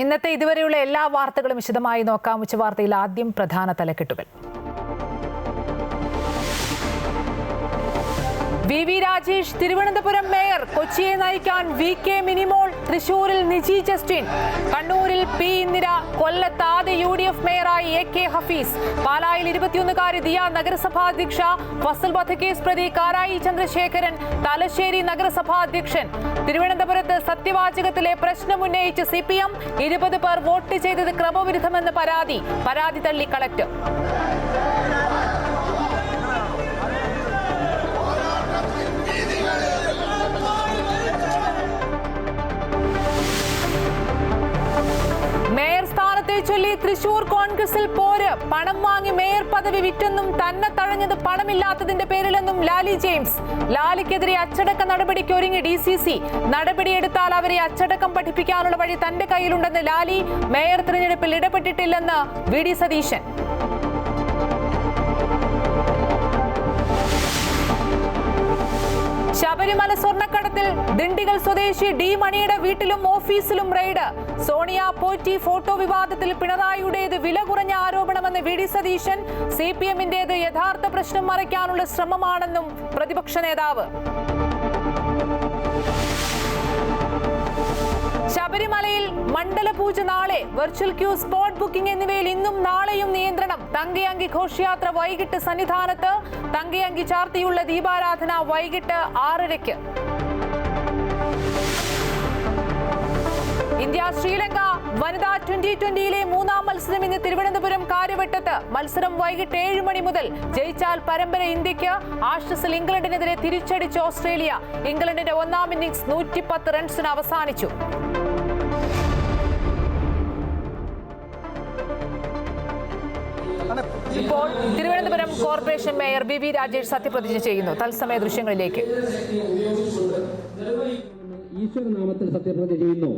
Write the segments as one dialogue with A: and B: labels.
A: ഇന്നത്തെ ഇതുവരെയുള്ള എല്ലാ വാർത്തകളും വിശദമായി നോക്കാം. ഉച്ചവാർത്തയിൽ ആദ്യം പ്രധാന തലക്കെട്ടുകൾ. വി രാജേഷ് തിരുവനന്തപുരം മേയർ, കൊച്ചിയെ നയിക്കാൻ VK മിനിമോൾ, തൃശൂരിൽ നിജി ജസ്റ്റിൻ, കണ്ണൂരിൽ P ഇന്ദിര, കൊല്ലത്ത് ആദ്യ UDF മേയറായി AK ഹഫീസ്, പാലായിൽ 21കാരി ദിയ നഗരസഭാധ്യക്ഷ, ഫസൽ വധക്കേസ് പ്രതി കാരായി ചന്ദ്രശേഖരൻ തലശ്ശേരി നഗരസഭാ അധ്യക്ഷൻ. തിരുവനന്തപുരത്ത് സത്യവാചകത്തിലെ പ്രശ്നമുന്നയിച്ച് CPM, 20 പേർ വോട്ട് ചെയ്തത് ക്രമവിരുദ്ധമെന്ന് പരാതി തള്ളി കളക്ടർ. മേയർ സ്ഥാനത്തെ ചൊല്ലി തൃശൂർ കോൺഗ്രസിൽ പോര്. പണം വാങ്ങി മേയർ പദവി വിറ്റെന്നും തന്നെ തഴഞ്ഞത് പണമില്ലാത്തതിന്റെ പേരിലെന്നും ലാലി ജെയിംസ്. ലാലിക്കെതിരെ അച്ചടക്ക നടപടിക്ക് ഒരുങ്ങി DCC. നടപടിയെടുത്താൽ അവരെ അച്ചടക്കം പഠിപ്പിക്കാനുള്ള വഴി തന്റെ കയ്യിലുണ്ടെന്ന് ലാലി. മേയർ തിരഞ്ഞെടുപ്പിൽ ഇടപെട്ടിട്ടില്ലെന്ന് VD സതീശൻ. ശബരിമല സ്വർണ്ണക്കടത്തിൽ ദിണ്ടിഗൽ സ്വദേശി D മണിയുടെ വീട്ടിലും ഓഫീസിലും റെയ്ഡ്. സോണിയ പോറ്റി ഫോട്ടോ വിവാദത്തിൽ പിണറായിയുടേത് വില കുറഞ്ഞ ആരോപണമെന്ന് VD സതീശൻ. CPMന്റേത് യഥാർത്ഥ പ്രശ്നം മറയ്ക്കാനുള്ള ശ്രമമാണെന്നും പ്രതിപക്ഷ നേതാവ്. ശബരിമലയിൽ മണ്ഡലപൂജ നാളെ. വെർച്വൽ ക്യൂ, സ്പോട്ട് ബുക്കിംഗ് എന്നിവയിൽ ഇന്നും നാളെയും നിയന്ത്രണം. തങ്കയങ്കി ഘോഷയാത്ര വൈകിട്ട് സന്നിധാനത്ത്. തങ്കയങ്കി ചാർത്തിയുള്ള ദീപാരാധന വൈകിട്ട് 6:30. ഇന്ത്യ ശ്രീലങ്ക വനിതാ T20യിലെ മൂന്നാം മത്സരം ഇന്ന് തിരുവനന്തപുരം കാര്യവട്ടത്ത്. മത്സരം വൈകിട്ട് 7 മണി മുതൽ. ജയിച്ചാൽ പരമ്പര ഇന്ത്യക്ക്. ആഷസിൽ ഇംഗ്ലണ്ടിനെതിരെ തിരിച്ചടിച്ച് ഓസ്ട്രേലിയ. ഇംഗ്ലണ്ടിന്റെ ഒന്നാം ഇന്നിംഗ്സ് 110 റൺസിന് അവസാനിച്ചു. ഇപ്പോൾ Thiruvananthapuram corporation mayor V Rajesh സത്യപ്രതിജ്ഞ ചെയ്യുന്നു. തത്സമയ ദൃശ്യങ്ങളിലേക്ക്.
B: ഈശ്വരനാമത്തിൽ സത്യപ്രതിജ്ഞ ചെയ്യുന്നു.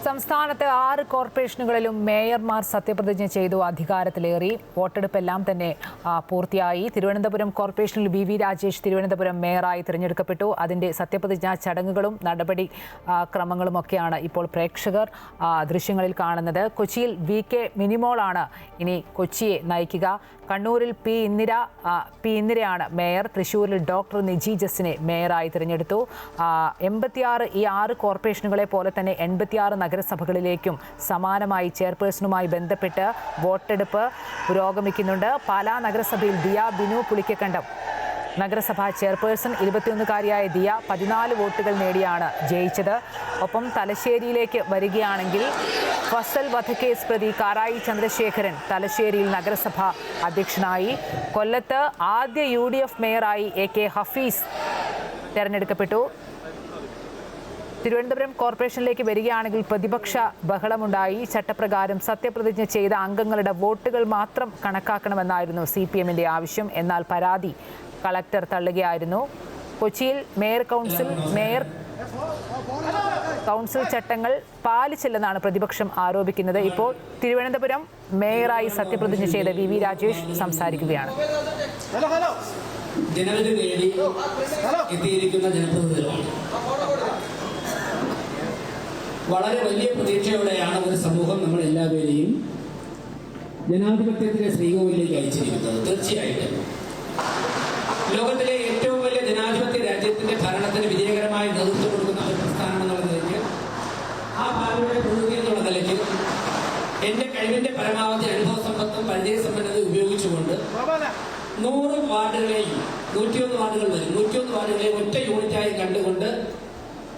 A: സംസ്ഥാനത്ത് 6 കോർപ്പറേഷനുകളിലും മേയർമാർ സത്യപ്രതിജ്ഞ ചെയ്തു അധികാരത്തിലേറി. വോട്ടെടുപ്പെല്ലാം തന്നെ പൂർത്തിയായി. തിരുവനന്തപുരം കോർപ്പറേഷനിൽ വി രാജേഷ് തിരുവനന്തപുരം മേയറായി തിരഞ്ഞെടുക്കപ്പെട്ടു. അതിന്റെ സത്യപ്രതിജ്ഞാ ചടങ്ങുകളും നടപടി ക്രമങ്ങളുമൊക്കെയാണ് ഇപ്പോൾ പ്രേക്ഷകർ ദൃശ്യങ്ങളിൽ കാണുന്നത്. കൊച്ചിയിൽ VK മിനിമോളാണ് ഇനി കൊച്ചിയെ നയിക്കുക. കണ്ണൂരിൽ പി ഇന്ദിരയാണ് മേയർ. തൃശ്ശൂരിൽ ഡോക്ടർ നിജി ജസ്റ്റിനെ മേയറായി തിരഞ്ഞെടുത്തു. 86 ഈ 6 കോർപ്പറേഷനുകളെ പോലെ തന്നെ 86 നഗരസഭകളിലേക്കും സമാനമായി ചെയർപേഴ്സണുമായി ബന്ധപ്പെട്ട് വോട്ടെടുപ്പ് പുരോഗമിക്കുന്നുണ്ട്. പാലാ നഗരസഭയിൽ ദിയ ബിനു പുളിക്കക്കണ്ടം നഗരസഭാ ചെയർപേഴ്സൺ 21-കാരിയായ ദിയ 14 വോട്ടുകൾ നേടിയാണ് ജയിച്ചത്. ഒപ്പം തലശ്ശേരിയിലേക്ക് വരികയാണെങ്കിൽ ഫസൽ വധക്കേസ് പ്രതി കാരായി ചന്ദ്രശേഖരൻ തലശ്ശേരിയിൽ നഗരസഭ അധ്യക്ഷനായി. കൊല്ലത്ത് ആദ്യ UDF മേയറായി AK ഹഫീസ് തെരഞ്ഞെടുക്കപ്പെട്ടു. തിരുവനന്തപുരം കോർപ്പറേഷനിലേക്ക് വരികയാണെങ്കിൽ പ്രതിപക്ഷ ബഹളമുണ്ടായി. ചട്ടപ്രകാരം സത്യപ്രതിജ്ഞ ചെയ്ത അംഗങ്ങളുടെ വോട്ടുകൾ മാത്രം കണക്കാക്കണമെന്നായിരുന്നു CPMന്റെ ആവശ്യം. എന്നാൽ പരാതി കളക്ടർ തള്ളുകയായിരുന്നു. കൊച്ചിയിൽ മേയർ കൗൺസിൽ ചട്ടങ്ങൾ പാലിച്ചില്ലെന്നാണ് പ്രതിപക്ഷം ആരോപിക്കുന്നത്. ഇപ്പോൾ തിരുവനന്തപുരം മേയറായി സത്യപ്രതിജ്ഞ ചെയ്ത വി രാജേഷ് സംസാരിക്കുകയാണ്.
C: ജനവിധി നേടി എത്തിയിരിക്കുന്ന ജനപ്രതിനിധികളാണ്. വളരെ വലിയ പ്രതീക്ഷയോടെയാണ് ഒരു സമൂഹം നമ്മൾ എല്ലാവരെയും ജനാധിപത്യത്തിന്റെ ശ്രീകോവിലേക്ക് അയച്ചിരിക്കുന്നത്. തീർച്ചയായിട്ടും ലോകത്തിലെ ഏറ്റവും വലിയ ജനാധിപത്യ രാജ്യത്തിന്റെ ഭരണത്തിന് വിജയകരമായി നേതൃത്വം കൊടുക്കുന്ന ഒരു പ്രസ്ഥാനം എന്നുള്ള നിലയ്ക്ക്, ആ ഭാവിയുടെ പ്രതിനിധി എന്നുള്ള നിലയ്ക്ക് എന്റെ കഴിവിന്റെ പരമാവധി അനുഭവ സമ്പത്തും പരിചയസമ്പന്നത ഉപയോഗിച്ചുകൊണ്ട് 100 വാർഡുകളെയും 101 വാർഡുകൾ വരും 101 വാർഡുകളെയും ഒറ്റ യൂണിറ്റായി കണ്ടുകൊണ്ട്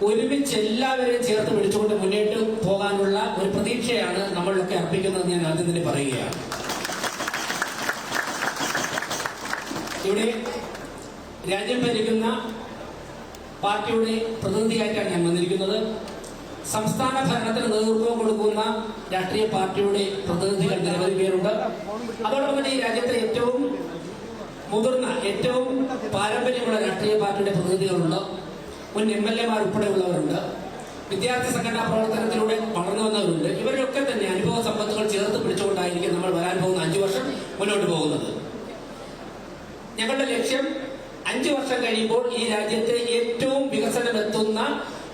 C: ഒരുമിച്ച് എല്ലാവരെയും ചേർത്ത് പിടിച്ചുകൊണ്ട് മുന്നോട്ട് പോകാനുള്ള ഒരു പ്രതീക്ഷയാണ് നമ്മളൊക്കെ അർപ്പിക്കുന്നത്. ഞാൻ ആദ്യം തന്നെ പറയുകയാണ്. ഇവിടെ രാജ്യം ഭരിക്കുന്ന പാർട്ടിയുടെ പ്രതിനിധിയായിട്ടാണ് ഞാൻ വന്നിരിക്കുന്നത്. സംസ്ഥാന ഭരണത്തിന് നേതൃത്വം കൊടുക്കുന്ന രാഷ്ട്രീയ പാർട്ടിയുടെ പ്രതിനിധികൾ നിരവധി പേരുണ്ട്. അതോടൊപ്പം തന്നെ ഈ രാജ്യത്തെ ഏറ്റവും മുതിർന്ന, ഏറ്റവും പാരമ്പര്യമുള്ള രാഷ്ട്രീയ പാർട്ടിയുടെ പ്രതിനിധികളുണ്ട്. മുൻ MLA-മാർ ഉൾപ്പെടെയുള്ളവരുണ്ട്. വിദ്യാർത്ഥി സംഘടനാ പ്രവർത്തനത്തിലൂടെ വളർന്നു വന്നവരുണ്ട്. ഇവരൊക്കെ തന്നെ അനുഭവ സമ്പത്തുകൾ ചേർത്ത് പിടിച്ചുകൊണ്ടായിരിക്കും നമ്മൾ വരാൻ പോകുന്ന 5 വർഷം മുന്നോട്ട് പോകുന്നത്. ഞങ്ങളുടെ ലക്ഷ്യം 5 വർഷം കഴിയുമ്പോൾ ഈ രാജ്യത്തെ ഏറ്റവും വികസനമെത്തുന്ന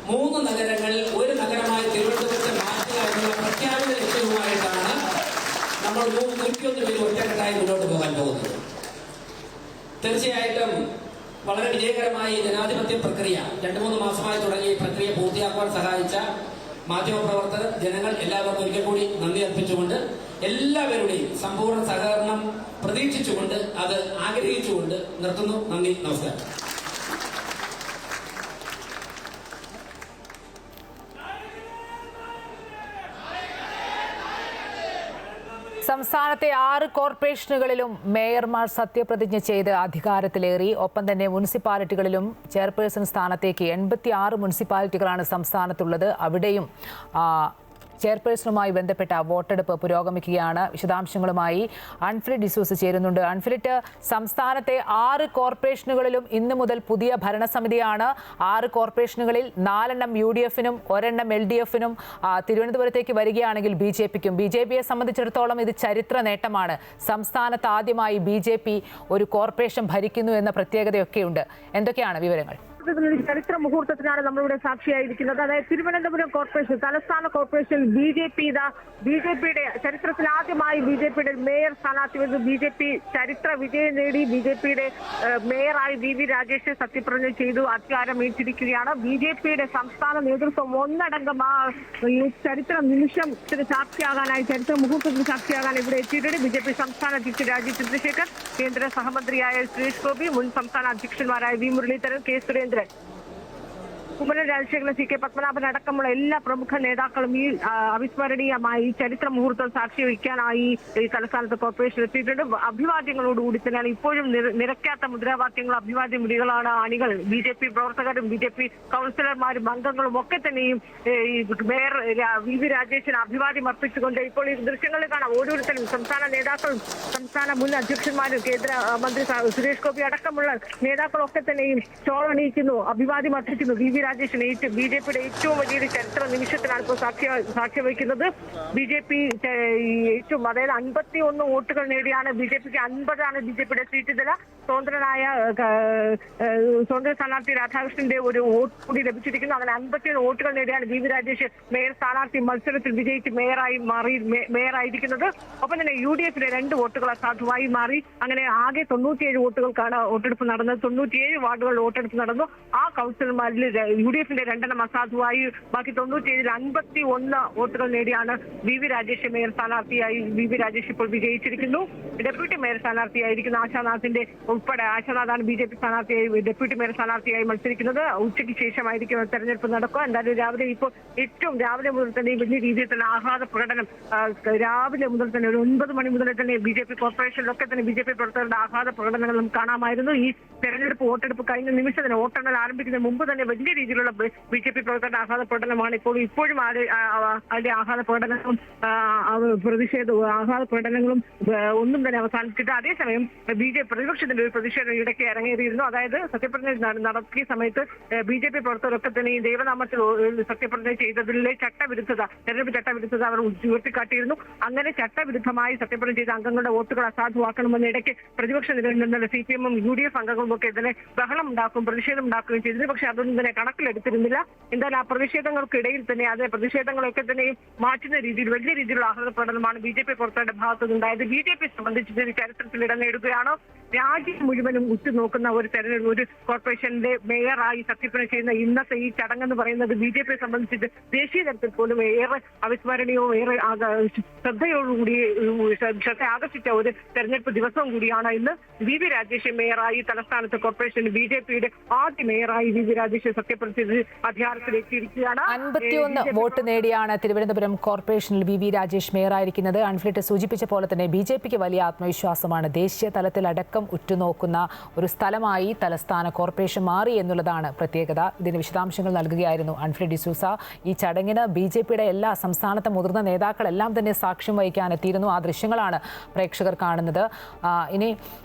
C: 3 നഗരങ്ങളിൽ ഒരു നഗരമായി തിരുവനന്തപുരത്തെ മാറ്റുക എന്നുള്ള പ്രഖ്യാപിത ലക്ഷ്യവുമായിട്ടാണ് നമ്മൾ 101 പേര് ഒറ്റക്കെട്ടായി മുന്നോട്ട് പോകാൻ പോകുന്നത്. തീർച്ചയായിട്ടും വളരെ വിജയകരമായി ജനാധിപത്യ പ്രക്രിയ 2-3 മാസമായി തുടങ്ങിയ ഈ പ്രക്രിയ പൂർത്തിയാക്കുവാൻ സഹായിച്ച മാധ്യമപ്രവർത്തകർ, ജനങ്ങൾ എല്ലാവർക്കും ഒരിക്കൽ കൂടി നന്ദി അർപ്പിച്ചുകൊണ്ട് എല്ലാവരുടെയും സമ്പൂർണ്ണ സഹകരണം പ്രതീക്ഷിച്ചുകൊണ്ട്, അത് ആഗ്രഹിച്ചുകൊണ്ട് നിർത്തുന്നു. നന്ദി, നമസ്കാരം.
A: സംസ്ഥാനത്തെ 6 കോർപ്പറേഷനുകളിലും മേയർമാർ സത്യപ്രതിജ്ഞ ചെയ്ത് അധികാരത്തിലേറി. ഒപ്പം തന്നെ മുനിസിപ്പാലിറ്റികളിലും ചെയർപേഴ്സൺ സ്ഥാനത്തേക്ക് 86 മുനിസിപ്പാലിറ്റികളാണ് സംസ്ഥാനത്തുള്ളത്. അവിടെയും ചെയർപേഴ്സണുമായി ബന്ധപ്പെട്ട വോട്ടെടുപ്പ് പുരോഗമിക്കുകയാണ്. വിശദാംശങ്ങളുമായി അൺഫിലിറ്റ് ഡിസൂസ് ചേരുന്നുണ്ട്. അൺഫിലിറ്റ്, സംസ്ഥാനത്തെ 6 കോർപ്പറേഷനുകളിലും ഇന്നു മുതൽ പുതിയ ഭരണസമിതിയാണ്. 6 കോർപ്പറേഷനുകളിൽ 4 UDF-നും 1 LDF-നും തിരുവനന്തപുരത്തേക്ക് വരികയാണെങ്കിൽ BJP-ക്കും. BJP-യെ സംബന്ധിച്ചിടത്തോളം ഇത് ചരിത്ര നേട്ടമാണ്. സംസ്ഥാനത്ത് ആദ്യമായി BJP ഒരു കോർപ്പറേഷൻ ഭരിക്കുന്നു എന്ന പ്രത്യേകതയൊക്കെയുണ്ട്. എന്തൊക്കെയാണ് വിവരങ്ങൾ?
D: ചരിത്ര മുഹൂർത്തത്തിനാണ് നമ്മളിവിടെ സാക്ഷിയായിരിക്കുന്നത്. അതായത് തിരുവനന്തപുരം കോർപ്പറേഷൻ, തലസ്ഥാന കോർപ്പറേഷൻ BJP-യുടെ ചരിത്രത്തിൽ ആദ്യമായി BJP-യുടെ മേയർ സ്ഥാനാർത്ഥി വന്ന് BJP ചരിത്ര വിജയം നേടി. BJP-യുടെ മേയറായി വി രാജേഷ് സത്യപ്രതിജ്ഞ ചെയ്തു അധികാരം ഏറ്റിരിക്കുകയാണ്. BJP-യുടെ സംസ്ഥാന നേതൃത്വം ഒന്നടങ്കം ആ ചരിത്ര നിമിഷത്തിന് സാക്ഷിയാകാനായി, ചരിത്ര മുഹൂർത്തത്തിന് സാക്ഷിയാകാൻ ഇവിടെ എത്തിയിട്ടുണ്ട്. BJP സംസ്ഥാന അധ്യക്ഷൻ രാജീവ് ചന്ദ്രശേഖർ, കേന്ദ്ര സഹമന്ത്രിയായ സുരേഷ് ഗോപി, മുൻ സംസ്ഥാന അധ്യക്ഷന്മാരായ V Muraleedharan, K Surendran, Kummanam Rajasekharan, CK Padmanabhan അടക്കമുള്ള എല്ലാ പ്രമുഖ നേതാക്കളും ഈ അവിസ്മരണീയമായി ചരിത്ര മുഹൂർത്തം സാക്ഷി വയ്ക്കാനായി ഈ തലസ്ഥാനത്ത് കോർപ്പറേഷൻ എത്തിയിട്ടുണ്ട്. അഭിവാദ്യങ്ങളോടുകൂടി തന്നെയാണ് ഇപ്പോഴും നിരക്കാത്ത മുദ്രാവാക്യങ്ങളും അഭിവാദ്യ മുടികളാണ് അണികൾ. BJP പ്രവർത്തകരും BJP കൗൺസിലർമാരും അംഗങ്ങളും ഒക്കെ തന്നെയും ഈ മേയർ വി രാജേഷിന് അഭിവാദ്യം അർപ്പിച്ചുകൊണ്ട് ഇപ്പോൾ ഈ ദൃശ്യങ്ങളിൽ കാണാം. ഓരോരുത്തരും സംസ്ഥാന നേതാക്കളും സംസ്ഥാന മുൻ അധ്യക്ഷന്മാരും കേന്ദ്ര മന്ത്രി സുരേഷ് ഗോപി അടക്കമുള്ള നേതാക്കളൊക്കെ തന്നെയും ചോളണിയിക്കുന്നു, അഭിവാദ്യം അർപ്പിക്കുന്നു. വി രാജേഷിന് BJPയുടെ ഏറ്റവും വലിയൊരു ചരിത്ര നിമിഷത്തിനാണ് ഇപ്പോൾ സാക്ഷ്യം വഹിക്കുന്നത്. BJP ഏറ്റവും അതായത് 51 വോട്ടുകൾ നേടിയാണ് BJPക്ക് 50ആണ് BJPയുടെ സീറ്റ് നില. സ്വതന്ത്രനായ സ്വതന്ത്ര സ്ഥാനാർത്ഥി രാധാകൃഷ്ണന്റെ ഒരു വോട്ട് കൂടി ലഭിച്ചിരിക്കുന്നു. അങ്ങനെ 57 വോട്ടുകൾ നേടിയാണ് VV രാജേഷ് മേയർ സ്ഥാനാർത്ഥി മത്സരത്തിൽ വിജയിച്ച് മേയറായിരിക്കുന്നത്. ഒപ്പം തന്നെ UDFിന്റെ 2 വോട്ടുകൾ അസാധുവായി മാറി. അങ്ങനെ ആകെ 97 വോട്ടുകൾക്കാണ് വോട്ടെടുപ്പ് നടന്നത്. 97 വാർഡുകളിൽ വോട്ടെടുപ്പ് നടന്നു. ആ കൗൺസിലർമാരിൽ UDFിന്റെ 2 അസാധുവായി. ബാക്കി 97ൽ 51 വോട്ടുകൾ നേടിയാണ് VV രാജേഷ് മേയർ സ്ഥാനാർത്ഥിയായി VV രാജേഷ് ഇപ്പോൾ വിജയിച്ചിരിക്കുന്നു. ഡെപ്യൂട്ടി മേയർ സ്ഥാനാർത്ഥിയായിരിക്കുന്ന ആശാനാഥിന്റെ ഉൾപ്പെടെ ആശാനാഥാണ് BJP സ്ഥാനാർത്ഥിയായി ഡെപ്യൂട്ടി മേയർ സ്ഥാനാർത്ഥിയായി മത്സരിക്കുന്നത്. ഉച്ചയ്ക്ക് ശേഷമായിരിക്കും തെരഞ്ഞെടുപ്പ് നടക്കുക. എന്തായാലും രാവിലെ മുതൽ തന്നെ വലിയ രീതിയിൽ തന്നെ ആഹ്ലാദ പ്രകടനം രാവിലെ മുതൽ തന്നെ ഒരു 9 മണി മുതൽ തന്നെ BJP കോർപ്പറേഷനിലൊക്കെ തന്നെ BJP പ്രവർത്തകരുടെ ആഹ്ലാദ പ്രകടനങ്ങളും കാണാമായിരുന്നു. ഈ തെരഞ്ഞെടുപ്പ് വോട്ടെടുപ്പ് കഴിഞ്ഞ നിമിഷത്തിന് വോട്ടെണ്ണൽ ആരംഭിക്കുന്നതിന് മുമ്പ് തന്നെ വലിയ രീതിയിലുള്ള BJP പ്രവർത്തകരുടെ ആഹ്ലാദ പ്രകടനമാണ്. ഇപ്പോഴും അതിന്റെ ആഹ്ലാദ പ്രകടനങ്ങളും ആഹ്ലാദ പ്രകടനങ്ങളും ഒന്നും തന്നെ അവസാനിച്ചിട്ട് അതേസമയം പ്രതിപക്ഷത്തിന്റെ ഒരു പ്രതിഷേധം ഇടയ്ക്ക് ഇറങ്ങിയിരുന്നു. അതായത് സത്യപ്രതിജ്ഞ നടത്തിയ സമയത്ത് BJP പ്രവർത്തകരൊക്കെ തന്നെ ഈ ദൈവനാമത്തിൽ സത്യപ്രതിജ്ഞ ചെയ്തതിലെ തെരഞ്ഞെടുപ്പ് ചട്ടവിരുദ്ധത അവർ ഉയർത്തിക്കാട്ടിയിരുന്നു. അങ്ങനെ ചട്ടവിരുദ്ധമായി സത്യപ്രതിജ്ഞ ചെയ്ത അംഗങ്ങളുടെ വോട്ടുകൾ അസാധുവാക്കണമെന്ന് ഇടയ്ക്ക് പ്രതിപക്ഷ നിരയിൽ നിന്ന് CPM-ഉം UDF അംഗങ്ങളും ഒക്കെ ഇതിനെ പ്രതിഷേധം ഉണ്ടാക്കുകയും ചെയ്തിരുന്നു. പക്ഷെ അതൊന്നും തന്നെ കണക്കിലെടുത്തിരുന്നില്ല. എന്തായാലും ആ പ്രതിഷേധങ്ങൾക്കിടയിൽ തന്നെ പ്രതിഷേധങ്ങളൊക്കെ തന്നെയും മാറ്റുന്ന രീതിയിൽ വലിയ രീതിയിലുള്ള ആഹ്ലാദ പ്രകടനമാണ് BJP പ്രവർത്തകരുടെ ഭാഗത്തു നിന്നുണ്ടായത്. BJP സംബന്ധിച്ച് ചരിത്രത്തിൽ ഇടം നേടുകയാണോ? രാജ്യം മുഴുവനും ഉറ്റുനോക്കുന്ന ഒരു കോർപ്പറേഷന്റെ മേയറായി സത്യപ്രതിജ്ഞ ചെയ്യുന്ന ഇന്നത്തെ ഈ ചടങ്ങെന്ന് പറയുന്നത് BJPയെ സംബന്ധിച്ചിട്ട് ദേശീയ തലത്തിൽ പോലും ഏറെ അവിസ്മരണീയവും ഏറെ ശ്രദ്ധ ആകർഷിച്ച ഒരു തെരഞ്ഞെടുപ്പ് ദിവസവും കൂടിയാണ് ഇന്ന്. VV രാജേഷ് മേയറായി തലസ്ഥാനത്ത് കോർപ്പറേഷൻ BJPയുടെ ആദ്യ മേയറായി VV രാജേഷ് സത്യപ്രതിജ്ഞ അധികാരത്തിലെത്തിയിരിക്കുകയാണ്.
A: 51 വോട്ട് നേടിയാണ് തിരുവനന്തപുരം കോർപ്പറേഷനിൽ VV രാജേഷ് മേയറായിരിക്കുന്നത്. അൺഫ്ലിറ്റ് സൂചിപ്പിച്ച പോലെ തന്നെ BJPക്ക് വലിയ ആത്മവിശ്വാസമാണ്. ദേശീയ തലത്തിലടക്കം ഉറ്റുനോക്കുന്ന ഒരു സ്ഥലമായി തലസ്ഥാന കോർപ്പറേഷൻ മാറി എന്നുള്ളതാണ് പ്രത്യേകത. ഇതിന് വിശദാംശങ്ങൾ നൽകുകയായിരുന്നു അൺഫ്ലിറ്റ് ഡിസൂസ. ഈ ചടങ്ങിന് BJPയുടെ എല്ലാ സംസ്ഥാനത്തെ മുതിർന്ന നേതാക്കളെല്ലാം തന്നെ സാക്ഷ്യം വഹിക്കാൻ എത്തിയിരുന്നു. ആ ദൃശ്യങ്ങളാണ് പ്രേക്ഷകർ കാണുന്നത്. ഇനി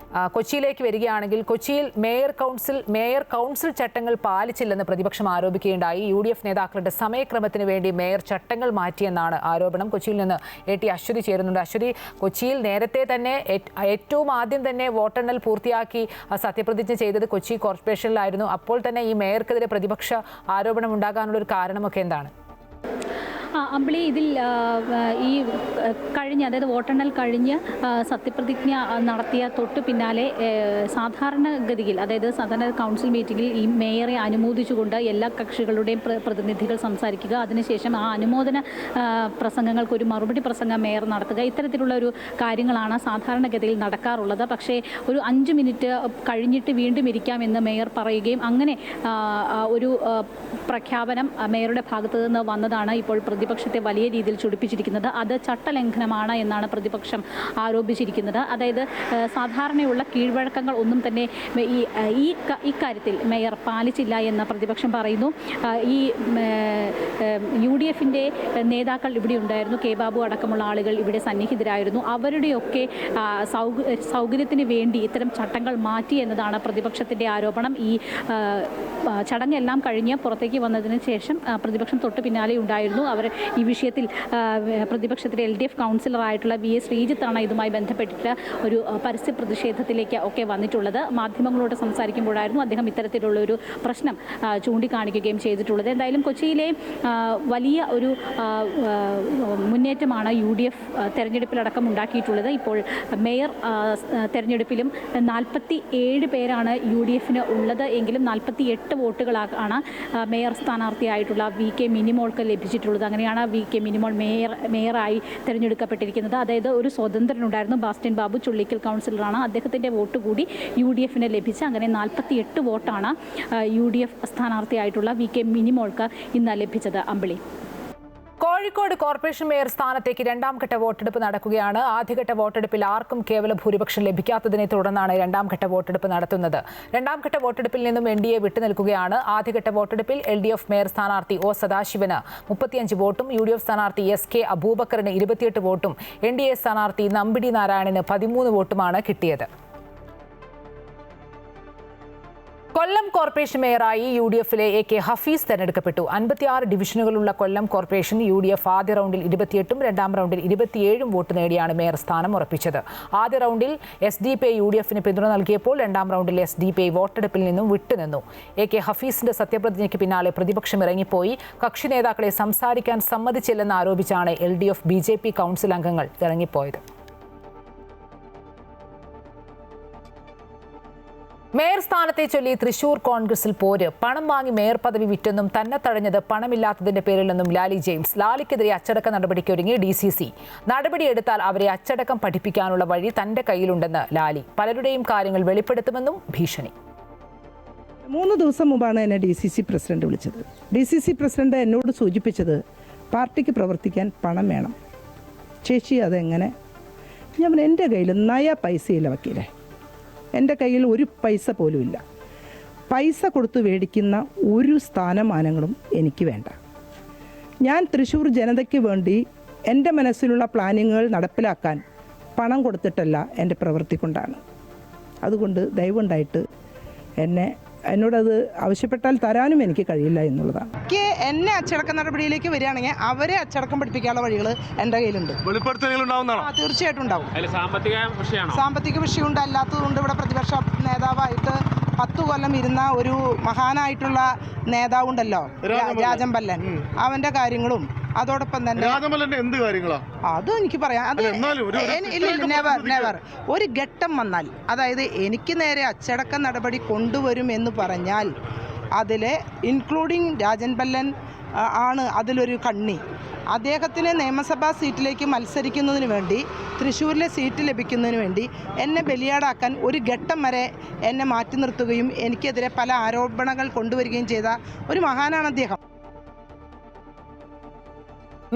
A: കൊച്ചിയിലേക്ക് വരികയാണെങ്കിൽ കൊച്ചിയിൽ മേയർ കൗൺസിൽ ചട്ടങ്ങൾ പാലിച്ചില്ലെന്ന് പ്രതിപക്ഷം ആരോപിക്കുകയുണ്ടായി. UDF നേതാക്കളുടെ സമയക്രമത്തിന് വേണ്ടി മേയർ ചട്ടങ്ങൾ മാറ്റിയെന്നാണ് ആരോപണം. കൊച്ചിയിൽ നിന്ന് AT അശ്വതി ചേരുന്നുണ്ട്. അശ്വതി, കൊച്ചിയിൽ നേരത്തെ തന്നെ ഏറ്റവും ആദ്യം തന്നെ വോട്ടെണ്ണൽ പൂർത്തിയാക്കി സത്യപ്രതിജ്ഞ ചെയ്തത് കൊച്ചി കോർപ്പറേഷനിലായിരുന്നു. അപ്പോൾ തന്നെ ഈ മേയർക്കെതിരെ പ്രതിപക്ഷ ആരോപണം ഉണ്ടാകാനുള്ള ഒരു കാരണമൊക്കെ എന്താണ്?
E: അമ്പിളി, ഇതിൽ ഈ അതായത് വോട്ടെണ്ണൽ കഴിഞ്ഞ് സത്യപ്രതിജ്ഞ നടത്തിയ തൊട്ട് പിന്നാലെ സാധാരണഗതിയിൽ അതായത് സാധാരണ കൗൺസിൽ മീറ്റിംഗിൽ ഈ മേയറെ അനുമോദിച്ചുകൊണ്ട് എല്ലാ കക്ഷികളുടെയും പ്രതിനിധികൾ സംസാരിക്കുക, അതിനുശേഷം ആ അനുമോദന പ്രസംഗങ്ങൾക്ക് ഒരു മറുപടി പ്രസംഗം മേയർ നടത്തുക, ഇത്തരത്തിലുള്ള ഒരു കാര്യങ്ങളാണ് സാധാരണഗതിയിൽ നടക്കാറുള്ളത്. പക്ഷേ ഒരു 5 മിനിറ്റ് കഴിഞ്ഞിട്ട് വീണ്ടും ഇരിക്കാമെന്ന് മേയർ പറയുകയും അങ്ങനെ ഒരു പ്രഖ്യാപനം മേയറുടെ ഭാഗത്തു നിന്ന് വന്നതാണ് ഇപ്പോൾ പ്രതിപക്ഷത്തെ വലിയ രീതിയിൽ ചൊടിപ്പിച്ചിരിക്കുന്നത്. അത് ചട്ടലംഘനമാണ് എന്നാണ് പ്രതിപക്ഷം ആരോപിച്ചിരിക്കുന്നത്. അതായത് സാധാരണയുള്ള കീഴ്വഴക്കങ്ങൾ ഒന്നും തന്നെ ഇക്കാര്യത്തിൽ മേയർ പാലിച്ചില്ല എന്ന് പ്രതിപക്ഷം പറയുന്നു. ഈ UDFിൻ്റെ നേതാക്കൾ ഇവിടെ ഉണ്ടായിരുന്നു. കെ ബാബു അടക്കമുള്ള ആളുകൾ ഇവിടെ സന്നിഹിതരായിരുന്നു. അവരുടെയൊക്കെ സൗകര്യത്തിന് വേണ്ടി ഇത്തരം ചട്ടങ്ങൾ മാറ്റി എന്നതാണ് പ്രതിപക്ഷത്തിൻ്റെ ആരോപണം. ഈ ചടങ്ങെല്ലാം കഴിഞ്ഞ് പുറത്തേക്ക് വന്നതിന് ശേഷം പ്രതിപക്ഷം തൊട്ട് പിന്നാലെ ഉണ്ടായിരുന്നു. അവർ ഈ വിഷയത്തിൽ പ്രതിപക്ഷത്തിലെ LDF കൗൺസിലറായിട്ടുള്ള VS ശ്രീജിത്താണ് ഇതുമായി ബന്ധപ്പെട്ടിട്ട് ഒരു പരസ്യ പ്രതിഷേധത്തിലേക്ക് ഒക്കെ വന്നിട്ടുള്ളത്. മാധ്യമങ്ങളോട് സംസാരിക്കുമ്പോഴായിരുന്നു അദ്ദേഹം ഇത്തരത്തിലുള്ള ഒരു പ്രശ്നം ചൂണ്ടിക്കാണിക്കുകയും ചെയ്തിട്ടുള്ളത്. എന്തായാലും കൊച്ചിയിലെ വലിയ ഒരു മുന്നേറ്റമാണ് UDF തെരഞ്ഞെടുപ്പിലടക്കം ഉണ്ടാക്കിയിട്ടുള്ളത്. ഇപ്പോൾ മേയർ തെരഞ്ഞെടുപ്പിലും 47 പേരാണ് UDFന് ഉള്ളത് എങ്കിലും 48 വോട്ടുകളാണ് മേയർ സ്ഥാനാർത്ഥിയായിട്ടുള്ള VK മിനിമോൾക്ക് ലഭിച്ചിട്ടുള്ളത്. അങ്ങനെയാണ് VK മിനിമോൾ മേയറായി തിരഞ്ഞെടുക്കപ്പെട്ടിരിക്കുന്നത്. അതായത് ഒരു സ്വതന്ത്രനുണ്ടായിരുന്നു, ബാസ്റ്റിൻ ബാബു, ചുള്ളിക്കൽ കൗൺസിലറാണ്. അദ്ദേഹത്തിൻ്റെ വോട്ട് കൂടി UDFന് ലഭിച്ച് അങ്ങനെ 48 വോട്ടാണ് UDF സ്ഥാനാർത്ഥിയായിട്ടുള്ള VK മിനിമോൾക്ക് ഇന്ന് ലഭിച്ചത്. അമ്പിളി,
A: കോഴിക്കോട് കോർപ്പറേഷൻ മേയർ സ്ഥാനത്തേക്ക് 2ാം ഘട്ട വോട്ടെടുപ്പ് നടക്കുകയാണ്. ആദ്യഘട്ട വോട്ടെടുപ്പിൽ ആർക്കും കേവല ഭൂരിപക്ഷം ലഭിക്കാത്തതിനെ തുടർന്നാണ് 2ാം ഘട്ട വോട്ടെടുപ്പ് നടത്തുന്നത്. 2ാം ഘട്ട വോട്ടെടുപ്പിൽ നിന്നും NDA വിട്ടുനിൽക്കുകയാണ്. ആദ്യഘട്ട വോട്ടെടുപ്പിൽ LDF മേയർ സ്ഥാനാർത്ഥി O സദാശിവന് 35 വോട്ടും UDF സ്ഥാനാർത്ഥി SK അബൂബക്കറിന് 28 വോട്ടും NDA സ്ഥാനാർത്ഥി നമ്പിടി നാരായണന് 13 വോട്ടുമാണ് കിട്ടിയത്. കൊല്ലം കോർപ്പറേഷൻ മേയറായി UDFിലെ AK ഹഫീസ് തെരഞ്ഞെടുക്കപ്പെട്ടു. 56 ഡിവിഷനുകളുള്ള കൊല്ലം കോർപ്പറേഷൻ UDF ആദ്യ റൗണ്ടിൽ 28ഉം രണ്ടാം റൗണ്ടിൽ 27ഉം വോട്ട് നേടിയാണ് മേയർ സ്ഥാനം ഉറപ്പിച്ചത്. ആദ്യ റൗണ്ടിൽ SDP UDFിന് പിന്തുണ നൽകിയപ്പോൾ രണ്ടാം റൗണ്ടിൽ SDP വോട്ടെടുപ്പിൽ നിന്നും വിട്ടുനിന്നു. AK ഹഫീസിന്റെ സത്യപ്രതിജ്ഞയ്ക്ക് പിന്നാലെ പ്രതിപക്ഷം ഇറങ്ങിപ്പോയി. കക്ഷി നേതാക്കളെ സംസാരിക്കാൻ സമ്മതിച്ചില്ലെന്ന് ആരോപിച്ചാണ് LDF BJP കൗൺസിൽ അംഗങ്ങൾ ഇറങ്ങിപ്പോയത്. മേയർ സ്ഥാനത്തെ ചൊല്ലി തൃശൂർ കോൺഗ്രസിൽ പോര്. പണം വാങ്ങി മേയർ പദവി വിറ്റെന്നും തന്നെ തഴഞ്ഞത് പണമില്ലാത്തതിന്റെ പേരിലെന്നും ലാലി ജെയിംസ്. ലാലിക്കെതിരെ അച്ചടക്ക നടപടിക്കൊരുങ്ങി DCC. നടപടിയെടുത്താൽ അവരെ അച്ചടക്കം പഠിപ്പിക്കാനുള്ള വഴി തന്റെ കയ്യിലുണ്ടെന്ന് ലാലി. പലരുടെയും കാര്യങ്ങൾ വെളിപ്പെടുത്തുമെന്നും ഭീഷണി.
F: 3 ദിവസം മുമ്പാണ് എന്നെ DCC പ്രസിഡന്റ് വിളിച്ചത്. DCC പ്രസിഡന്റ് എന്നോട് സൂചിപ്പിച്ചത് പാർട്ടിക്ക് പ്രവർത്തിക്കാൻ പണം വേണം. ചേച്ചി അതെങ്ങനെ? ഞാൻ എൻ്റെ കയ്യിൽ നയ പൈസയില്ല വക്കീലെ. എൻ്റെ കയ്യിൽ ഒരു പൈസ പോലുമില്ല. പൈസ കൊടുത്ത് മേടിക്കുന്ന ഒരു സ്ഥാനമാനങ്ങളും എനിക്ക് വേണ്ട. ഞാൻ തൃശ്ശൂർ ജനതയ്ക്ക് വേണ്ടി എൻ്റെ മനസ്സിലുള്ള പ്ലാനിങ്ങുകൾ നടപ്പിലാക്കാൻ പണം കൊടുത്തിട്ടല്ല, എൻ്റെ പ്രവൃത്തി കൊണ്ടാണ്. അതുകൊണ്ട് ദയവുണ്ടായിട്ട് എന്നോടത് ആവശ്യപ്പെട്ടാൽ തരാനും എനിക്ക് കഴിയില്ല എന്നുള്ളതാണ്. എന്നെ അച്ചടക്ക നടപടിയിലേക്ക് വരികയാണെങ്കിൽ അവരെ അച്ചടക്കം പഠിപ്പിക്കാനുള്ള വഴികൾ എൻ്റെ കയ്യിലുണ്ട്. തീർച്ചയായിട്ടും ഉണ്ടാവും. സാമ്പത്തിക വിഷയമുണ്ട്. അല്ലാത്തതുകൊണ്ട് ഇവിടെ പ്രതിപക്ഷ നേതാവായിട്ട് 10 കൊല്ലം ഇരുന്ന ഒരു മഹാനായിട്ടുള്ള നേതാവുണ്ടല്ലോ, രാജമ്പല്ലൻ. അവൻ്റെ കാര്യങ്ങളും അതോടൊപ്പം തന്നെ എന്ത് കാര്യങ്ങളാ അതും എനിക്ക് പറയാം. അത് നെവർ ഒരു ഘട്ടം വന്നാൽ, അതായത് എനിക്ക് നേരെ അച്ചടക്ക നടപടി കൊണ്ടുവരും എന്ന് പറഞ്ഞാൽ അതിൽ ഇൻക്ലൂഡിങ് രാജൻപല്ലൻ ആണ് അതിലൊരു കണ്ണി. അദ്ദേഹത്തിന് നിയമസഭാ സീറ്റിലേക്ക് മത്സരിക്കുന്നതിന് വേണ്ടി, തൃശ്ശൂരിലെ സീറ്റ് ലഭിക്കുന്നതിന് വേണ്ടി എന്നെ ബലിയാടാക്കാൻ ഒരു ഘട്ടം വരെ എന്നെ മാറ്റി നിർത്തുകയും എനിക്കെതിരെ പല ആരോപണങ്ങൾ കൊണ്ടുവരികയും ചെയ്ത ഒരു മഹാനാണ് അദ്ദേഹം.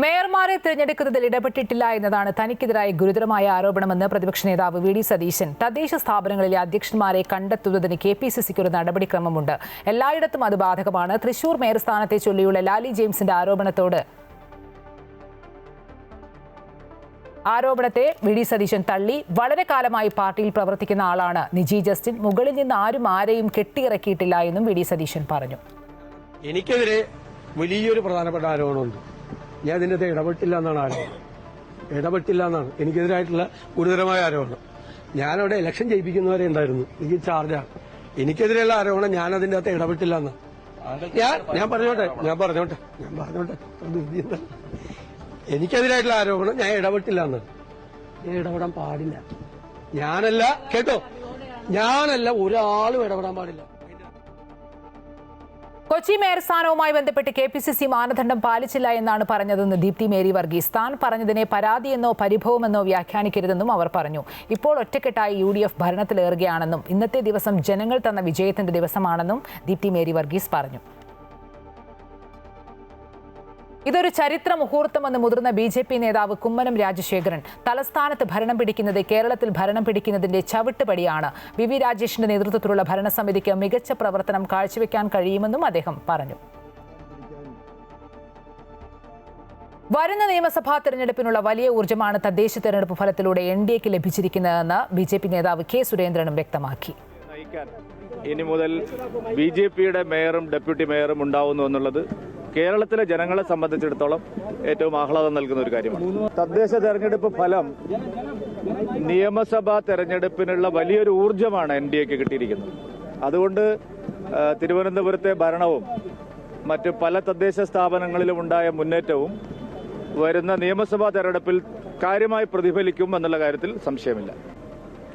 A: മേയർമാരെ തിരഞ്ഞെടുക്കുന്നതിൽ ഇടപെട്ടിട്ടില്ല എന്നതാണ് തനിക്കെതിരായ ഗുരുതരമായ ആരോപണമെന്ന് പ്രതിപക്ഷ നേതാവ് VD സതീശൻ. തദ്ദേശ സ്ഥാപനങ്ങളിലെ അധ്യക്ഷന്മാരെ കണ്ടെത്തുന്നതിന് KPCCക്ക് ഒരു നടപടിക്രമമുണ്ട്. എല്ലായിടത്തും അത് ബാധകമാണ്. തൃശൂർ മേയർ സ്ഥാനത്തെ ചൊല്ലിയുള്ള ലാലി ജെയിംസിന്റെ ആരോപണത്തെ VD സതീശൻ തള്ളി. വളരെ കാലമായി പാർട്ടിയിൽ പ്രവർത്തിക്കുന്ന ആളാണ് നിജി ജസ്റ്റിൻ. മുകളിൽ നിന്ന് ആരും ആരെയും കെട്ടിയിറക്കിയിട്ടില്ല എന്നും VD സതീശൻ പറഞ്ഞു.
G: എനിക്കെതിരെ വലിയൊരു പ്രധാനപ്പെട്ട ആരോപണമുണ്ട്. ഞാൻ ഇതിൻ്റെ ഇടപെട്ടില്ല എന്നാണ് എനിക്കെതിരായിട്ടുള്ള ഗുരുതരമായ ആരോപണം. ഞാനവിടെ ഇലക്ഷൻ ജയിപ്പിക്കുന്നവരെ ഉണ്ടായിരുന്നു, എനിക്ക് ചാർജാണ്. എനിക്കെതിരെയുള്ള ആരോപണം ഞാൻ അതിൻ്റെ അകത്ത് ഇടപെട്ടില്ല എന്ന് ഞാൻ പറഞ്ഞോട്ടെ. എനിക്കെതിരായിട്ടുള്ള ആരോപണം ഞാൻ ഇടപെട്ടില്ല എന്ന്. ഞാൻ ഇടപെടാൻ പാടില്ല. ഞാനല്ല ഒരാളും ഇടപെടാൻ പാടില്ല.
A: കൊച്ചി മേയർ സ്ഥാനവുമായി ബന്ധപ്പെട്ട് KPCC മാനദണ്ഡം പാലിച്ചില്ല എന്നാണ് പറഞ്ഞതെന്ന് ദീപ്തി മേരി വർഗീസ്. താൻ പറഞ്ഞതിനെ പരാതിയെന്നോ പരിഭവമെന്നോ വ്യാഖ്യാനിക്കരുതെന്നും അവർ പറഞ്ഞു. ഇപ്പോൾ ഒറ്റക്കെട്ടായി UDF ഭരണത്തിലേറുകയാണെന്നും ഇന്നത്തെ ദിവസം ജനങ്ങൾ തന്ന വിജയത്തിന്റെ ദിവസമാണെന്നും ദീപ്തി മേരി വർഗീസ് പറഞ്ഞു. ഇതൊരു ചരിത്ര മുഹൂർത്തമെന്ന് മുതിർന്ന BJP നേതാവ് കുമ്മനം രാജശേഖരൻ. തലസ്ഥാനത്ത് ഭരണം പിടിക്കുന്നത് കേരളത്തിൽ ഭരണം പിടിക്കുന്നതിന്റെ ചവിട്ടുപടിയാണ്. VV രാജേഷിന്റെ നേതൃത്വത്തിലുള്ള ഭരണസമിതിക്ക് മികച്ച പ്രവർത്തനം കാഴ്ചവെക്കാൻ കഴിയുമെന്നും അദ്ദേഹം പറഞ്ഞു. വരുന്ന നിയമസഭാ തെരഞ്ഞെടുപ്പിനുള്ള വലിയ ഊർജ്ജമാണ് തദ്ദേശ തെരഞ്ഞെടുപ്പ് ഫലത്തിലൂടെ NDAക്ക് ലഭിച്ചിരിക്കുന്നതെന്ന് BJP നേതാവ് K സുരേന്ദ്രനും വ്യക്തമാക്കി.
H: ഇനി മുതൽ BJPയുടെ മേയറും ഡെപ്യൂട്ടി മേയറും ഉണ്ടാവുന്നു എന്നുള്ളത് കേരളത്തിലെ ജനങ്ങളെ സംബന്ധിച്ചിടത്തോളം ഏറ്റവും ആഹ്ലാദം നൽകുന്ന ഒരു കാര്യമാണ്. തദ്ദേശ തെരഞ്ഞെടുപ്പ് ഫലം നിയമസഭാ തെരഞ്ഞെടുപ്പിനുള്ള വലിയൊരു ഊർജ്ജമാണ് NDAക്ക് കിട്ടിയിരിക്കുന്നത്. അതുകൊണ്ട് തിരുവനന്തപുരത്തെ ഭരണവും മറ്റ് പല തദ്ദേശ സ്ഥാപനങ്ങളിലും ഉണ്ടായ മുന്നേറ്റവും വരുന്ന നിയമസഭാ തെരഞ്ഞെടുപ്പിൽ കാര്യമായി പ്രതിഫലിക്കും എന്നുള്ള കാര്യത്തിൽ സംശയമില്ല.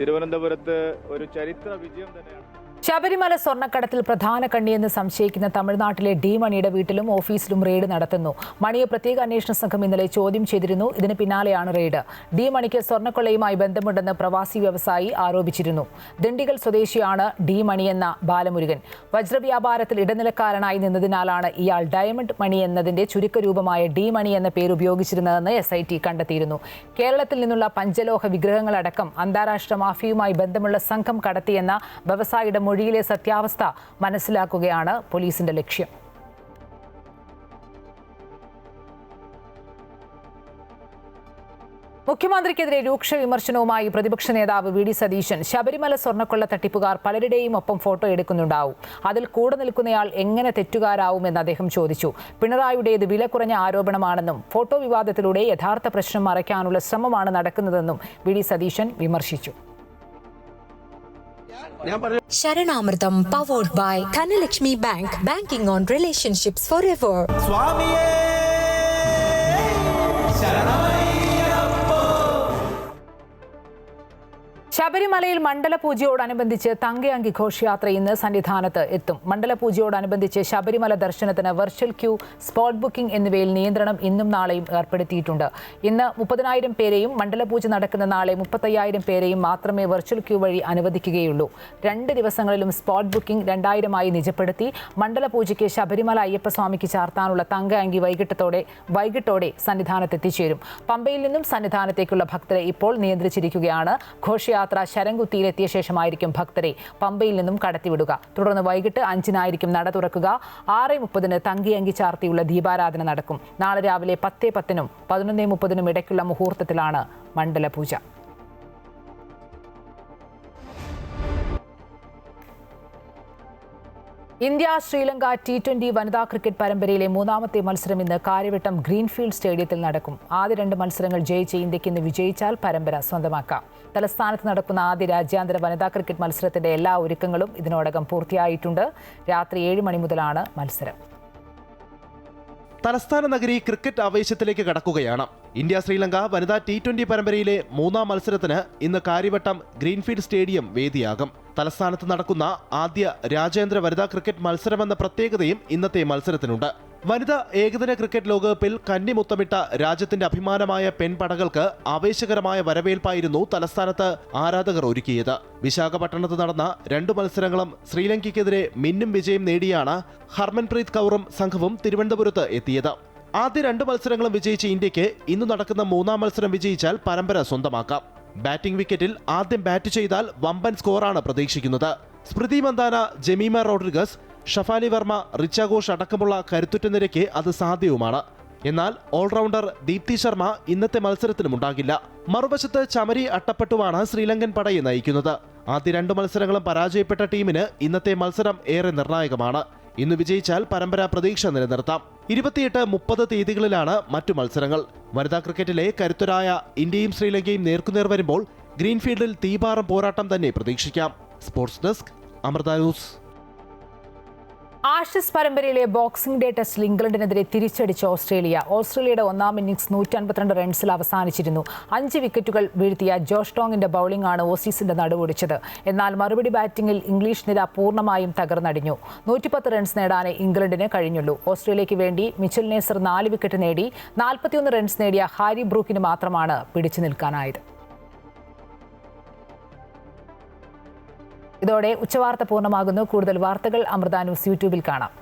H: തിരുവനന്തപുരത്ത് ഒരു ചരിത്ര വിജയം തന്നെയാണ്.
A: ശബരിമല സ്വർണ്ണക്കടത്തിൽ പ്രധാന കണ്ണിയെന്ന് സംശയിക്കുന്ന തമിഴ്നാട്ടിലെ D മണിയുടെ വീട്ടിലും ഓഫീസിലും റെയ്ഡ് നടത്തുന്നു. മണിയെ പ്രത്യേക അന്വേഷണ സംഘം ഇന്നലെ ചോദ്യം ചെയ്തിരുന്നു. ഇതിന് പിന്നാലെയാണ് റെയ്ഡ്. D മണിക്ക് സ്വർണ്ണക്കൊള്ളയുമായി ബന്ധമുണ്ടെന്ന് പ്രവാസി വ്യവസായി ആരോപിച്ചിരുന്നു. ദിണ്ടിഗൽ സ്വദേശിയാണ് D മണി എന്ന ബാലമുരുകൻ. വജ്രവ്യാപാരത്തിൽ ഇടനിലക്കാരനായി നിന്നതിനാലാണ് ഇയാൾ ഡയമണ്ട് മണി എന്നതിന്റെ ചുരുക്കരൂപമായ D മണി എന്ന പേര് ഉപയോഗിച്ചിരുന്നതെന്ന് SIT കണ്ടെത്തിയിരുന്നു. കേരളത്തിൽ നിന്നുള്ള പഞ്ചലോഹ വിഗ്രഹങ്ങളടക്കം അന്താരാഷ്ട്ര മാഫിയുമായി ബന്ധമുള്ള സംഘം കടത്തിയെന്ന വ്യവസായിയുടെ മൊഴിയിലെ സത്യാവസ്ഥ മനസ്സിലാക്കുകയാണ് പോലീസിന്റെ ലക്ഷ്യം. മുഖ്യമന്ത്രിക്കെതിരെ രൂക്ഷ വിമർശനവുമായി പ്രതിപക്ഷ നേതാവ് വി ഡി സതീശൻ. ശബരിമല സ്വർണ്ണക്കൊള്ള തട്ടിപ്പുകാർ പലരുടെയും ഒപ്പം ഫോട്ടോ എടുക്കുന്നുണ്ടാവും. അതിൽ കൂടെ നിൽക്കുന്നയാൾ എങ്ങനെ തെറ്റുകാരാവുമെന്ന് അദ്ദേഹം ചോദിച്ചു. പിണറായിയുടേത് വില കുറഞ്ഞ ആരോപണമാണെന്നും ഫോട്ടോ വിവാദത്തിലൂടെ യഥാർത്ഥ പ്രശ്നം മറയ്ക്കാനുള്ള ശ്രമമാണ് നടക്കുന്നതെന്നും വി ഡി സതീശൻ വിമർശിച്ചു.
I: Saranamritham powered by Dhanlaxmi bank. Banking on relationships forever.
A: ശബരിമലയിൽ മണ്ഡലപൂജയോടനുബന്ധിച്ച് തങ്കയങ്കി ഘോഷയാത്ര ഇന്ന് സന്നിധാനത്ത് എത്തും. മണ്ഡലപൂജയോടനുബന്ധിച്ച് ശബരിമല ദർശനത്തിന് വെർച്വൽ ക്യൂ, സ്പോട്ട് ബുക്കിംഗ് എന്നിവയിൽ നിയന്ത്രണം ഇന്നും നാളെയും ഏർപ്പെടുത്തിയിട്ടുണ്ട്. ഇന്ന് 30,000 പേരെയും മണ്ഡലപൂജ നടക്കുന്ന നാളെ 35,000 പേരെയും മാത്രമേ വെർച്വൽ ക്യൂ വഴി അനുവദിക്കുകയുള്ളൂ. 2 ദിവസങ്ങളിലും സ്പോട്ട് ബുക്കിംഗ് 2,000 നിജപ്പെടുത്തി. മണ്ഡലപൂജയ്ക്ക് ശബരിമല അയ്യപ്പസ്വാമിക്ക് ചാർത്താനുള്ള തങ്കയങ്കി വൈകിട്ടോടെ സന്നിധാനത്ത് എത്തിച്ചേരും. പമ്പയിൽ നിന്നും സന്നിധാനത്തേക്കുള്ള ഭക്തരെ ഇപ്പോൾ നിയന്ത്രിച്ചിരിക്കുകയാണ്. ഘോഷയാത്ര ശരംകുത്തിയിലെത്തിയ ശേഷമായിരിക്കും ഭക്തരെ പമ്പയിൽ നിന്നും കടത്തിവിടുക. തുടർന്ന് വൈകിട്ട് 5-നായിരിക്കും നട തുറക്കുക. 6:30 തങ്കയങ്കി ചാർത്തിയുള്ള ദീപാരാധന നടക്കും. നാളെ രാവിലെ 10:10 11:30 ഇടയ്ക്കുള്ള മുഹൂർത്തത്തിലാണ് മണ്ഡലപൂജ. ഇന്ത്യ ശ്രീലങ്ക T20 വനിതാ ക്രിക്കറ്റ് പരമ്പരയിലെ 3ാമത്തെ മത്സരം ഇന്ന് കാര്യവട്ടം ഗ്രീൻഫീൽഡ് സ്റ്റേഡിയത്തിൽ നടക്കും. ആദ്യ 2 മത്സരങ്ങൾ ജയിച്ച് ഇന്ത്യക്ക് ഇന്ന് വിജയിച്ചാൽ പരമ്പര സ്വന്തമാക്കാം. തലസ്ഥാനത്ത് നടക്കുന്ന ആദ്യ രാജ്യാന്തര വനിതാ ക്രിക്കറ്റ് മത്സരത്തിന്റെ എല്ലാ ഒരുക്കങ്ങളും ഇതിനോടകം പൂർത്തിയായിട്ടുണ്ട്. രാത്രി 7 മണി മുതലാണ് മത്സരം.
J: തലസ്ഥാന നഗരി ക്രിക്കറ്റ് ആവേശത്തിലേക്ക് കടക്കുകയാണ്. ഇന്ത്യ ശ്രീലങ്ക വനിതാ T20 പരമ്പരയിലെ 3ാം മത്സരത്തിന് ഇന്ന് കാര്യവട്ടം ഗ്രീൻഫീൽഡ് സ്റ്റേഡിയം വേദിയാകും. തലസ്ഥാനത്ത് നടക്കുന്ന ആദ്യ രാജ്യാന്തര വനിതാ ക്രിക്കറ്റ് മത്സരമെന്ന പ്രത്യേകതയും ഇന്നത്തെ മത്സരത്തിനുണ്ട്. വനിതാ ഏകദിന ക്രിക്കറ്റ് ലോകകപ്പിൽ കന്നിമുത്തമിട്ട രാജ്യത്തിന്റെ അഭിമാനമായ പെൺപടകൾക്ക് ആവേശകരമായ വരവേൽപ്പായിരുന്നു തലസ്ഥാനത്ത് ആരാധകർ ഒരുക്കിയത്. വിശാഖപട്ടണത്ത് നടന്ന 2 മത്സരങ്ങളും ശ്രീലങ്കയ്ക്കെതിരെ മിന്നും വിജയം നേടിയാണ് ഹർമൻപ്രീത് കൗറും സംഘവും തിരുവനന്തപുരത്ത് എത്തിയത്. ആദ്യ 2 മത്സരങ്ങളും വിജയിച്ച ഇന്ത്യക്ക് ഇന്ന് നടക്കുന്ന 3ാം മത്സരം വിജയിച്ചാൽ പരമ്പര സ്വന്തമാക്കാം. ബാറ്റിംഗ് വിക്കറ്റിൽ ആദ്യം ബാറ്റ് ചെയ്താൽ വമ്പൻ സ്കോറാണ് പ്രതീക്ഷിക്കുന്നത്. സ്മൃതി മന്ദാന, ജമീമ റോഡ്രിഗസ്, ഷഫാലി വർമ്മ, റിച്ച ഘോഷ് അടക്കമുള്ള കരുത്തുറ്റ നിരയ്ക്ക് അത് സാധ്യവുമാണ്. എന്നാൽ ഓൾറൗണ്ടർ ദീപ്തി ശർമ്മ ഇന്നത്തെ മത്സരത്തിനുമുണ്ടാകില്ല. മറുവശത്ത് ചമരി അട്ടപ്പട്ടുവാണ് ശ്രീലങ്കൻ പടയെ നയിക്കുന്നത്. ആദ്യ 2 മത്സരങ്ങളും പരാജയപ്പെട്ട ടീമിന് ഇന്നത്തെ മത്സരം ഏറെ നിർണായകമാണ്. ഇന്ന് വിജയിച്ചാൽ പരമ്പര പ്രതീക്ഷ നിലനിർത്താം. 28, 30 തീയതികളിലാണ് മറ്റു മത്സരങ്ങൾ. വനിതാ ക്രിക്കറ്റിലെ കരുത്തരായ ഇന്ത്യയും ശ്രീലങ്കയും നേർക്കുനേർ വരുമ്പോൾ ഗ്രീൻഫീൽഡിൽ തീപാറും പോരാട്ടം തന്നെ പ്രതീക്ഷിക്കാം. Sports desk, Amrita news.
A: Ashes പരമ്പരയിലെ ബോക്സിംഗ് ഡേ ടെസ്റ്റിൽ ഇംഗ്ലണ്ടിനെതിരെ തിരിച്ചടിച്ച ഓസ്ട്രേലിയയുടെ 1ാം ഇന്നിംഗ്സ് 152 റൺസിൽ അവസാനിച്ചിരുന്നു. 5 വിക്കറ്റുകൾ വീഴ്ത്തിയ ജോഷ് ടോങ്ങിന്റെ ബൌളിംഗ് ആണ് ഓസീസിന്റെ നടുവൊടിച്ചത്. എന്നാൽ മറുപടി ബാറ്റിംഗിൽ ഇംഗ്ലീഷ് നിര പൂർണ്ണമായും തകർന്നടിഞ്ഞു. 110 റൺസ് നേടാനേ ഇംഗ്ലണ്ടിന് കഴിഞ്ഞുള്ളൂ. ഓസ്ട്രേലിയയ്ക്ക് വേണ്ടി മിച്ചൽ നേസർ 4 വിക്കറ്റ് നേടി. 41 റൺസ് നേടിയ ഹാരി ബ്രൂക്കിന് മാത്രമാണ് പിടിച്ചു നിൽക്കാനായത്. ഇതോടെ ഉച്ചവാർത്ത പൂർണ്ണമാകുന്നു. കൂടുതൽ വാർത്തകൾ അമൃത ന്യൂസ് യൂട്യൂബിൽ കാണാം.